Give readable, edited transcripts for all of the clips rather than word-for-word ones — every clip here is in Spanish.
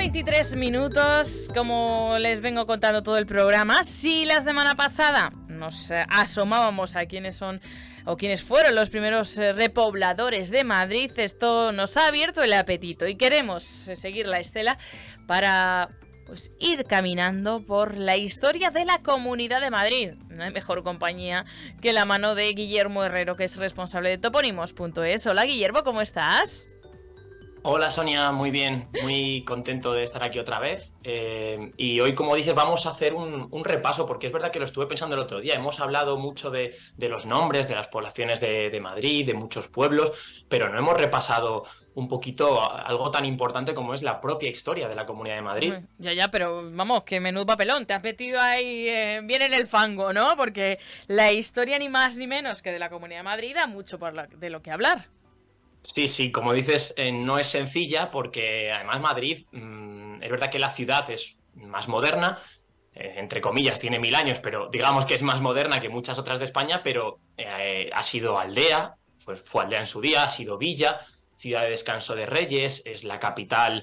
23 minutos, como les vengo contando todo el programa. Si la semana pasada nos asomábamos a quiénes son o quiénes fueron los primeros repobladores de Madrid, esto nos ha abierto el apetito y queremos seguir la estela para ir caminando por la historia de la Comunidad de Madrid. No hay mejor compañía que la mano de Guillermo Herrero, que es responsable de topónimos.es. Hola Guillermo, ¿cómo estás? Hola Sonia, muy bien, muy contento de estar aquí otra vez y hoy, como dices, vamos a hacer un repaso, porque es verdad que lo estuve pensando el otro día. Hemos hablado mucho de los nombres, de las poblaciones de Madrid, de muchos pueblos, pero no hemos repasado un poquito algo tan importante como es la propia historia de la Comunidad de Madrid. Ya, pero vamos, que menudo papelón, te has metido ahí bien en el fango, ¿no? Porque la historia ni más ni menos que de la Comunidad de Madrid da mucho de lo que hablar. Sí, como dices, no es sencilla, porque además Madrid, es verdad que la ciudad es más moderna, entre comillas, tiene 1000 años, pero digamos que es más moderna que muchas otras de España, pero ha sido aldea, fue aldea en su día, ha sido villa, ciudad de descanso de reyes, es la capital,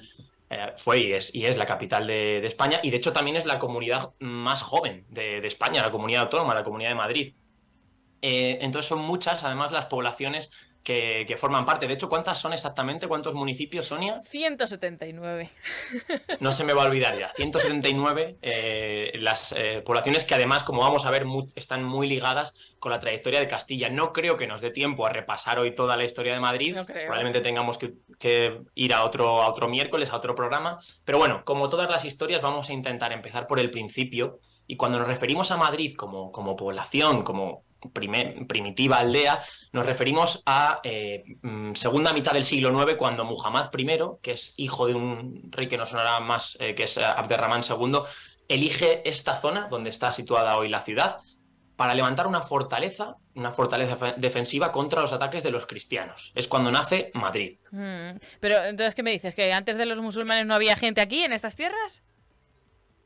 fue y es la capital de España, y de hecho también es la comunidad más joven de España, la comunidad autónoma, la Comunidad de Madrid. Entonces son muchas, además, las poblaciones que forman parte. De hecho, ¿cuántas son exactamente? ¿Cuántos municipios, Sonia? 179. No se me va a olvidar ya. 179 las poblaciones que, además, como vamos a ver, están muy ligadas con la trayectoria de Castilla. No creo que nos dé tiempo a repasar hoy toda la historia de Madrid. No creo. Probablemente tengamos que ir a otro miércoles, a otro programa. Pero bueno, como todas las historias, vamos a intentar empezar por el principio. Y cuando nos referimos a Madrid como población, como primitiva aldea, nos referimos a segunda mitad del siglo IX, cuando Muhammad I, que es hijo de un rey que nos sonará más, que es Abderramán II, elige esta zona donde está situada hoy la ciudad para levantar una fortaleza defensiva contra los ataques de los cristianos. Es cuando nace Madrid. Pero entonces, ¿qué me dices? ¿Que antes de los musulmanes no había gente aquí, en estas tierras?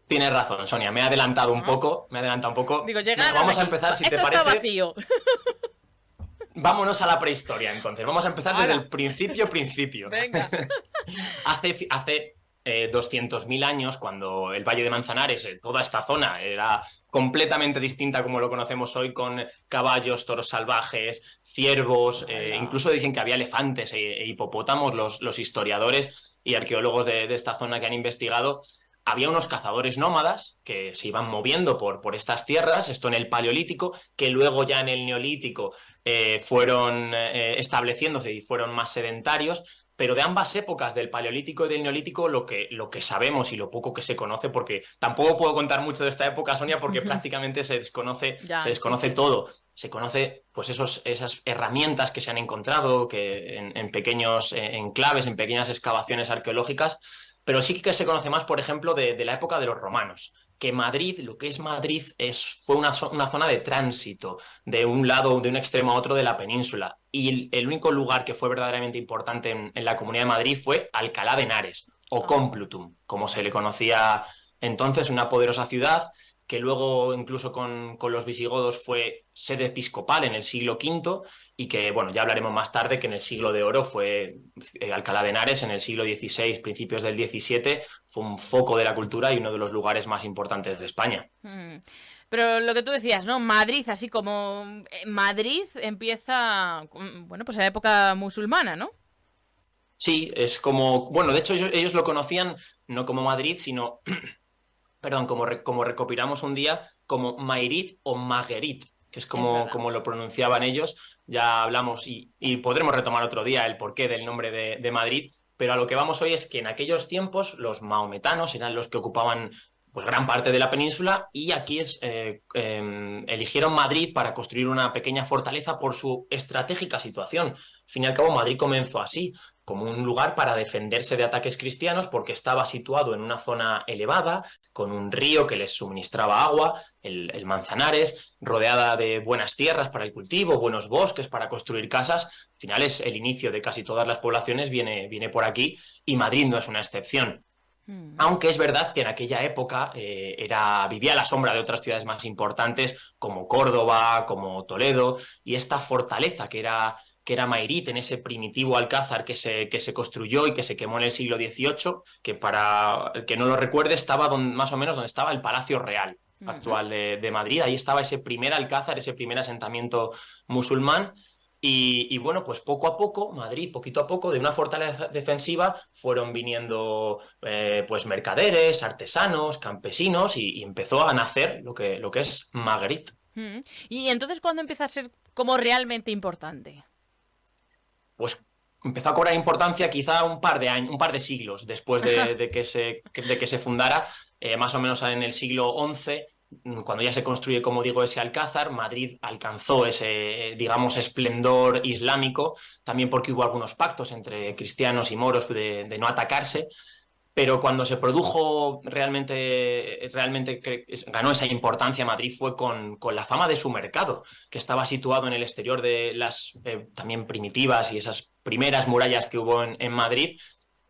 Tienes razón, Sonia, me he adelantado un poco. Digo, vamos a empezar, si te parece. Esto está vacío. Vámonos a la prehistoria, entonces. Vamos a empezar desde el principio. Venga. Hace 200.000 años, cuando el Valle de Manzanares, toda esta zona, era completamente distinta como lo conocemos hoy, con caballos, toros salvajes, ciervos, incluso dicen que había elefantes e hipopótamos. Los historiadores y arqueólogos de esta zona que han investigado, había unos cazadores nómadas que se iban moviendo por estas tierras, esto en el Paleolítico, que luego ya en el Neolítico fueron estableciéndose y fueron más sedentarios. Pero de ambas épocas, del Paleolítico y del Neolítico, lo que sabemos y lo poco que se conoce, porque tampoco puedo contar mucho de esta época, Sonia, porque prácticamente se desconoce todo. Se conoce pues esas herramientas que se han encontrado, que en pequeños enclaves, en pequeñas excavaciones arqueológicas. Pero sí que se conoce más, por ejemplo, de la época de los romanos, que Madrid, lo que es Madrid, fue una zona de tránsito de un lado, de un extremo a otro de la península. Y el único lugar que fue verdaderamente importante en la Comunidad de Madrid fue Alcalá de Henares, o Complutum, como se le conocía entonces, una poderosa ciudad que luego, incluso con los visigodos, fue sede episcopal en el siglo V, y que, bueno, ya hablaremos más tarde que en el siglo de oro fue Alcalá de Henares. En el siglo XVI, principios del XVII, fue un foco de la cultura y uno de los lugares más importantes de España. Pero lo que tú decías, ¿no? Madrid, así como Madrid empieza, bueno, pues en la época musulmana, ¿no? Sí, es como, bueno, de hecho ellos lo conocían no como Madrid, sino perdón, como recopilamos un día, como Mairit o Maguerit, que es como lo pronunciaban ellos. Ya hablamos y podremos retomar otro día el porqué del nombre de Madrid, pero a lo que vamos hoy es que en aquellos tiempos los maometanos eran los que ocupaban pues gran parte de la península, y aquí eligieron Madrid para construir una pequeña fortaleza por su estratégica situación. Al fin y al cabo, Madrid comenzó así, como un lugar para defenderse de ataques cristianos, porque estaba situado en una zona elevada, con un río que les suministraba agua, el Manzanares, rodeada de buenas tierras para el cultivo, buenos bosques para construir casas. Al final, el inicio de casi todas las poblaciones viene por aquí, y Madrid no es una excepción. Aunque es verdad que en aquella época vivía a la sombra de otras ciudades más importantes, como Córdoba, como Toledo, y esta fortaleza, que era que era Mairit, en ese primitivo alcázar que se construyó y que se quemó en el siglo XVIII, que para el que no lo recuerde estaba más o menos donde estaba el Palacio Real actual de Madrid. Ahí estaba ese primer alcázar, ese primer asentamiento musulmán. Y bueno, pues poco a poco, Madrid, poquito a poco, de una fortaleza defensiva fueron viniendo pues mercaderes, artesanos, campesinos y empezó a nacer lo que es Magritte. ¿Y entonces cuándo empieza a ser como realmente importante? Pues empezó a cobrar importancia quizá un par de años, un par de siglos después de que se fundara, más o menos en el siglo XI, cuando ya se construye, como digo, ese alcázar. Madrid alcanzó ese, digamos, esplendor islámico, también porque hubo algunos pactos entre cristianos y moros de no atacarse. Pero cuando se produjo realmente ganó esa importancia Madrid fue con la fama de su mercado, que estaba situado en el exterior de las también primitivas y esas primeras murallas que hubo en Madrid.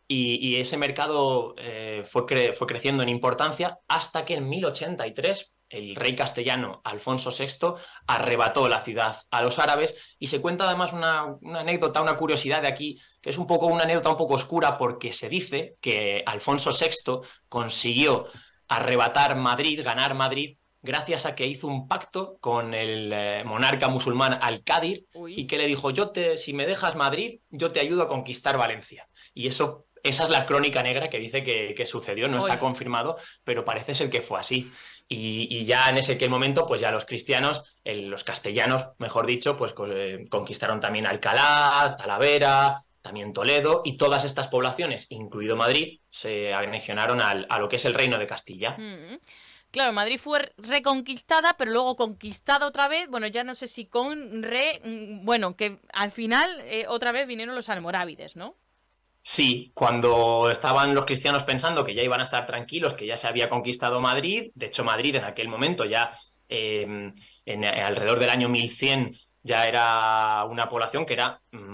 Y ese mercado fue creciendo en importancia hasta que en 1083 el rey castellano Alfonso VI arrebató la ciudad a los árabes. Y se cuenta además una anécdota, una curiosidad de aquí, que es una anécdota un poco oscura, porque se dice que Alfonso VI consiguió arrebatar Madrid, ganar Madrid, gracias a que hizo un pacto con el monarca musulmán Al-Qadir y que le dijo, si me dejas Madrid, yo te ayudo a conquistar Valencia. Y esa es la crónica negra que dice que sucedió, no está confirmado, pero parece ser que fue así. Y ya en aquel momento, pues ya los cristianos, los castellanos, mejor dicho, pues conquistaron también Alcalá, Talavera, también Toledo, y todas estas poblaciones, incluido Madrid, se anexionaron a lo que es el Reino de Castilla. Claro, Madrid fue reconquistada, pero luego conquistada otra vez. Bueno, ya no sé si bueno, que al final otra vez vinieron los almorávides, ¿no? Sí, cuando estaban los cristianos pensando que ya iban a estar tranquilos, que ya se había conquistado Madrid. De hecho, Madrid en aquel momento ya alrededor del año 1100 ya era una población que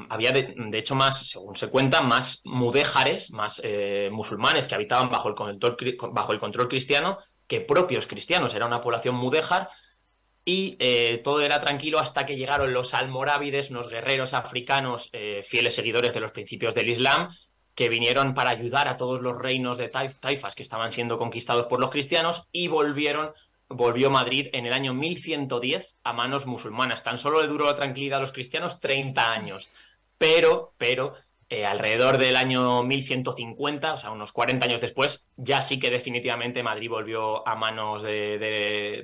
había de hecho más, según se cuenta, más mudéjares, más musulmanes que habitaban bajo el control cristiano que propios cristianos. Era una población mudéjar. Y todo era tranquilo hasta que llegaron los almorávides, unos guerreros africanos fieles seguidores de los principios del Islam, que vinieron para ayudar a todos los reinos de taifas que estaban siendo conquistados por los cristianos, y volvió Madrid en el año 1110 a manos musulmanas. Tan solo le duró la tranquilidad a los cristianos 30 años, pero alrededor del año 1150, o sea, unos 40 años después, ya sí que definitivamente Madrid volvió a manos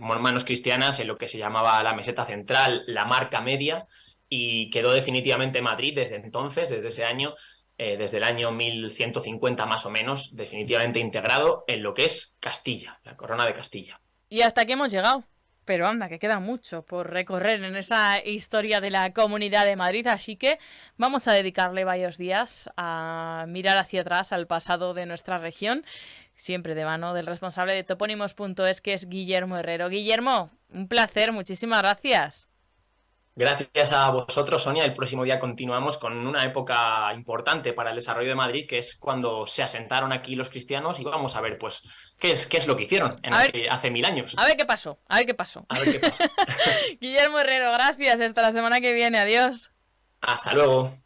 manos cristianas en lo que se llamaba la meseta central, la Marca Media, y quedó definitivamente Madrid desde entonces, desde ese año, desde el año 1150 más o menos, definitivamente integrado en lo que es Castilla, la corona de Castilla. Y hasta aquí hemos llegado. Pero anda, que queda mucho por recorrer en esa historia de la Comunidad de Madrid, así que vamos a dedicarle varios días a mirar hacia atrás, al pasado de nuestra región, siempre de mano del responsable de topónimos.es, que es Guillermo Herrero. Guillermo, un placer, muchísimas gracias. Gracias a vosotros, Sonia. El próximo día continuamos con una época importante para el desarrollo de Madrid, que es cuando se asentaron aquí los cristianos, y vamos a ver, pues, qué es lo que hicieron hace 1000 años. A ver qué pasó. Guillermo Herrero, gracias. Hasta la semana que viene. Adiós. Hasta luego.